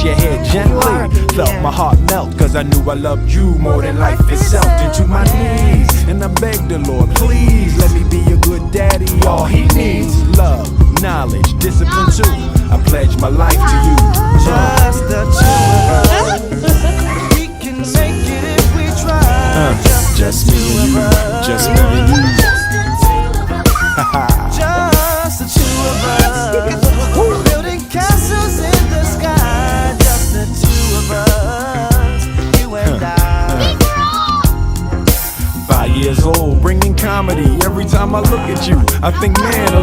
your hair gently. Felt my heart melt, cause I knew I loved you more than life itself. Into my knees, and I begged the Lord, please let me be a good daddy. All he needs, love, knowledge, discipline too. I pledge my life to you. Just the two of us. We can make it if we try. Just me and you, just me and you. Just the two of us. Building castles in the sky. Just the two of us. You and I. 5 years old, bringing comedy. Every time I look at you, I think, man,